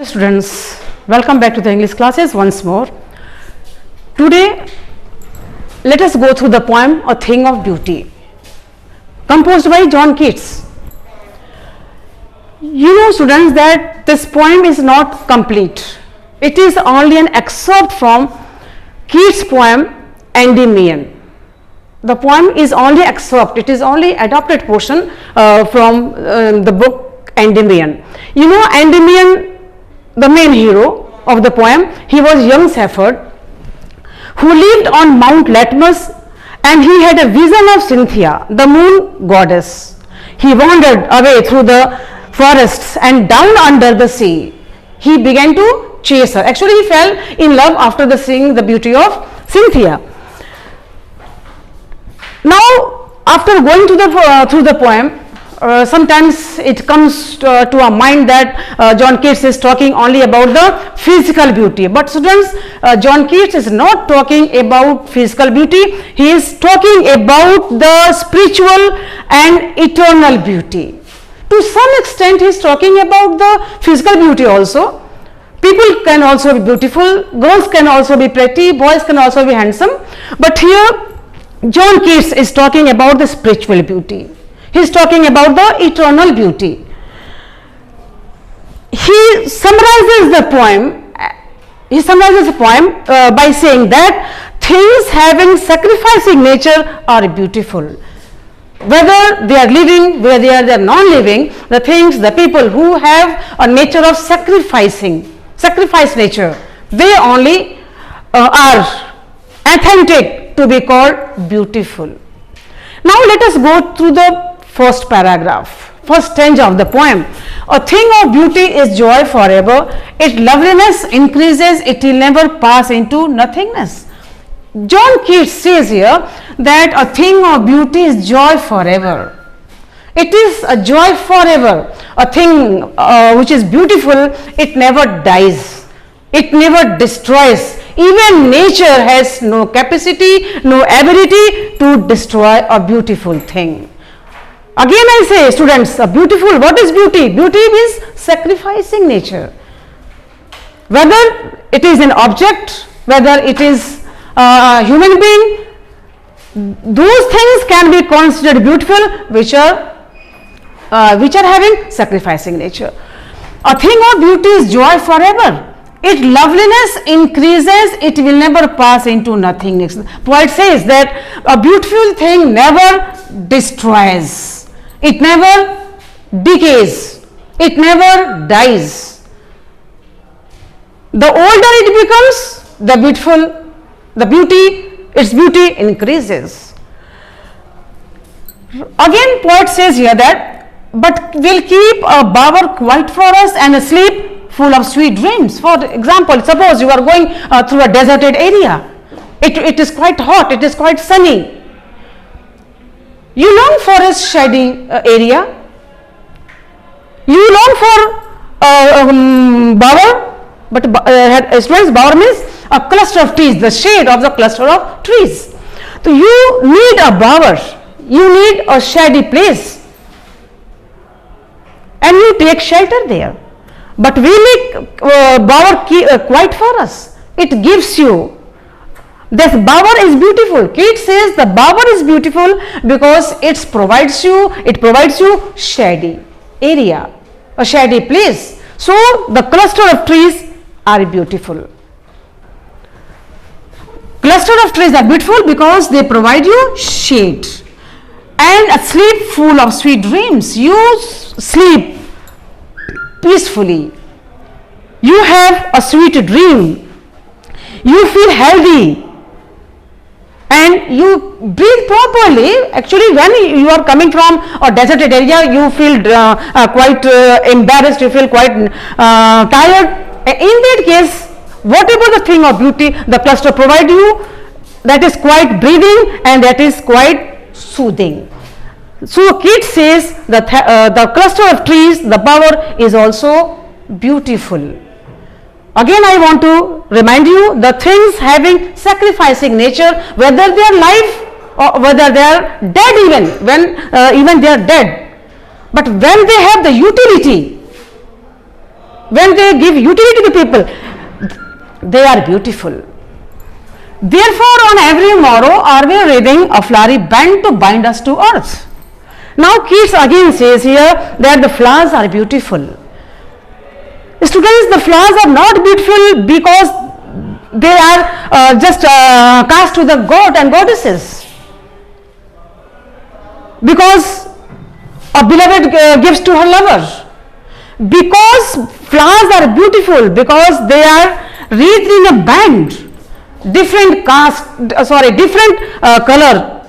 Students, welcome back to the English classes once more. Today, let us go through the poem A Thing of Beauty, composed by John Keats. You know, students, that this poem is not complete. It is only an excerpt from Keats' poem Endymion. The poem is only excerpt, it is only adapted portion from the book Endymion. You know, Endymion, the main hero of the poem, he was young shepherd who lived on Mount Latmus, and he had a vision of Cynthia, the moon goddess. He wandered away through the forests and down under the sea. He began to chase her. Actually, he fell in love after seeing the beauty of Cynthia. Now, after going to through the poem, sometimes it comes to our mind that John Keats is talking only about the physical beauty. But students, John Keats is not talking about physical beauty. He is talking about the spiritual and eternal beauty. To some extent, he is talking about the physical beauty also. People can also be beautiful, girls can also be pretty, boys can also be handsome. But here, John Keats is talking about the spiritual beauty. He is talking about the eternal beauty. He summarizes the poem by saying that things having sacrificing nature are beautiful. Whether they are living, whether they are non-living, the things, the people who have a nature of sacrifice nature, they only are authentic to be called beautiful. Now let us go through the first paragraph, first stanza of the poem. A thing of beauty is joy forever. Its loveliness increases, it will never pass into nothingness. John Keats says here that a thing of beauty is joy forever. It is a joy forever. A thing which is beautiful, it never dies. It never destroys. Even nature has no capacity, no ability to destroy a beautiful thing. Again I say, students, beautiful, what is beauty? Beauty means sacrificing nature. Whether it is an object, whether it is a human being, those things can be considered beautiful which are having sacrificing nature. A thing of beauty is joy forever. Its loveliness increases, it will never pass into nothingness. Poet says that a beautiful thing never destroys, it never decays, it never dies. The older it becomes, its beauty increases. Again, poet says here that, but will keep a bower quiet for us and a sleep full of sweet dreams. For example, suppose you are going through a deserted area. It is quite hot, it is quite sunny. You long for a shady area. You long for bower, but students, bower means a cluster of trees, the shade of the cluster of trees. So you need a bower, you need a shady place, and you take shelter there. But we make bower quiet for us. It gives you. This bower is beautiful. Keats says the bower is beautiful because it provides you shady area, a shady place. So the cluster of trees are beautiful. Cluster of trees are beautiful because they provide you shade and a sleep full of sweet dreams. You sleep peacefully, you have a sweet dream, you feel healthy, and you breathe properly. Actually, when you are coming from a deserted area, you feel quite embarrassed, you feel quite tired. In that case, whatever the thing of beauty the cluster provide you, that is quite breathing and that is quite soothing. So Keats says that the cluster of trees, the bower is also beautiful. Again I want to remind you, the things having sacrificing nature, whether they are alive or whether they are dead, even they are dead, but when they have the utility, when they give utility to the people, they are beautiful. Therefore, on every morrow are we reading a flowery band to bind us to earth. Now Keats again says here that the flowers are beautiful. Students, the flowers are not beautiful because they are just cast to the god and goddesses. Because a beloved gives to her lover. Because flowers are beautiful, because they are wreathed in a band, different different color,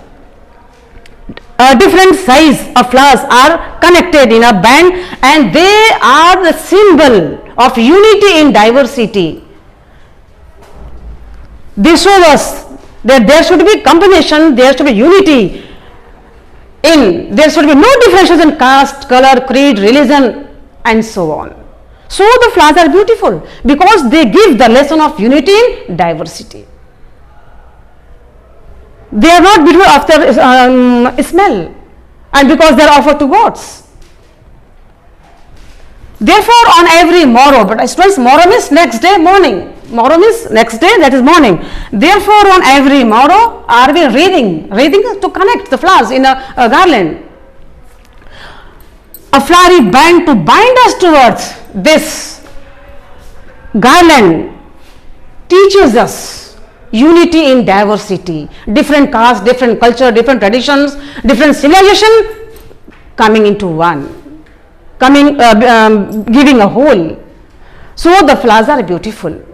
different size of flowers are connected in a band, and they are the symbol of unity in diversity. They show us that there should be combination, there should be unity, there should be no differences in caste, color, creed, religion, and so on. So the flowers are beautiful because they give the lesson of unity in diversity. They are not beautiful after smell, and because they are offered to gods. Therefore, on every morrow, but students, morrow means next day, morning. Morrow means next day, that is morning. Therefore, on every morrow are we wreathing to connect the flowers in a garland. A flowery band to bind us to earth. This garland teaches us unity in diversity. Different castes, different culture, different traditions, different civilization coming into one, giving a whole. So the flowers are beautiful.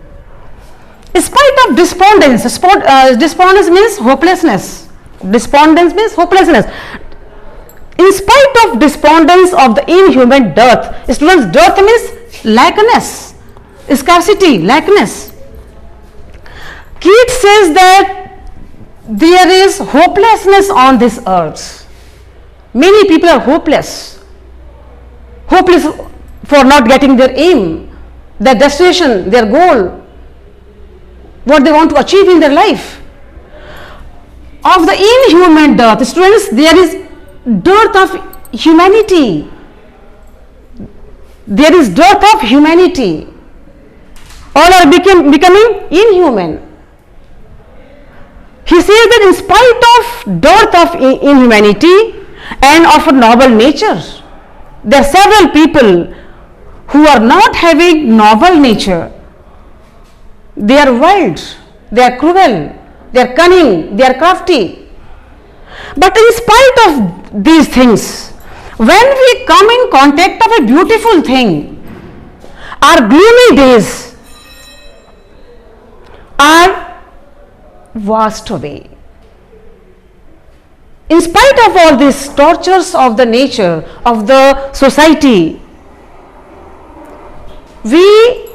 In spite of despondence, despondence means hopelessness. Despondence means hopelessness. In spite of despondence of the inhuman dearth, students, dearth means lackness, scarcity, lackness. Keats says that there is hopelessness on this earth. Many people are hopeless for not getting their aim, their destination, their goal, what they want to achieve in their life. Of the inhuman dearth, students, there is dearth of humanity. There is dearth of humanity. All are becoming inhuman. He says that in spite of dearth of inhumanity and of a noble nature, there are several people who are not having noble nature. They are wild, they are cruel, they are cunning, they are crafty. But in spite of these things, when we come in contact of a beautiful thing, our gloomy days are washed away. In spite of all these tortures of the nature, of the society, we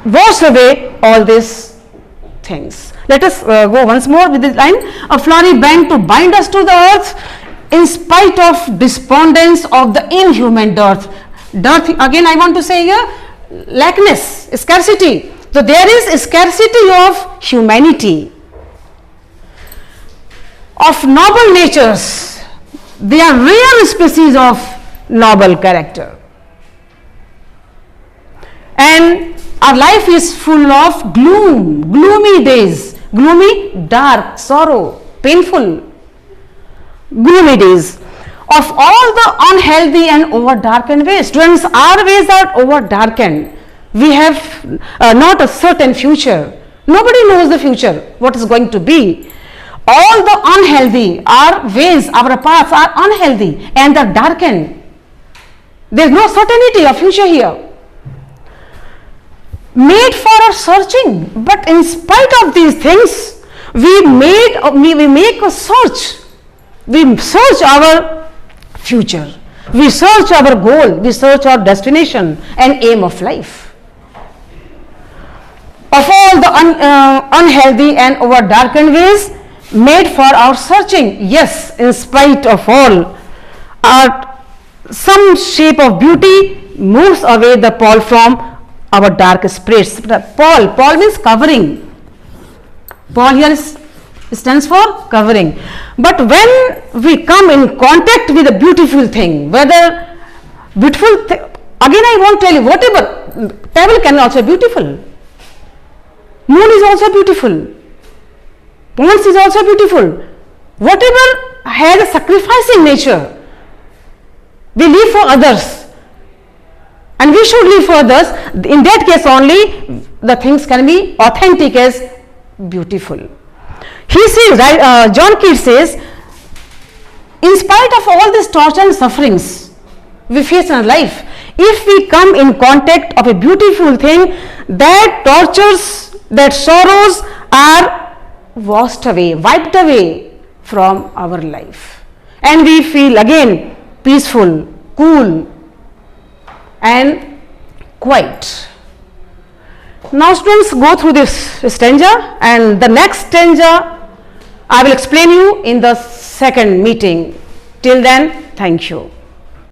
wash away all these things. Let us go once more with this line. A flowery band to bind us to the earth in spite of despondence of the inhuman dearth. Dearth, again I want to say here, lackness, scarcity. So there is a scarcity of humanity, of noble natures. They are rare species of noble character. And our life is full of gloom, gloomy days, gloomy, dark, sorrow, painful, gloomy days. Of all the unhealthy and over darkened ways, students, our ways are over darkened. We have not a certain future. Nobody knows the future, what is going to be. All the unhealthy, our ways, our paths are unhealthy and are darkened. There is no certainty of future here. Made for our searching, but in spite of these things, we make a search. We search our future. We search our goal. We search our destination and aim of life. Of all the unhealthy and over darkened ways made for our searching, yes, in spite of all, some shape of beauty moves away the pall from our dark spirits. Pall means covering. Pall here stands for covering. But when we come in contact with a beautiful thing, whether beautiful Again I want to tell you, whatever, pebble can also be beautiful. Moon is also beautiful. Ponds is also beautiful. Whatever has a sacrificing nature, we live for others, and we should live for others. In that case only the things can be authentic as beautiful. He says, John Keats says, in spite of all this torture and sufferings we face in our life, if we come in contact of a beautiful thing, that tortures, that sorrows are washed away, wiped away from our life, and we feel again peaceful, cool and quiet. Now students, go through this stanza, and the next stanza I will explain you in the second meeting. Till then, thank you.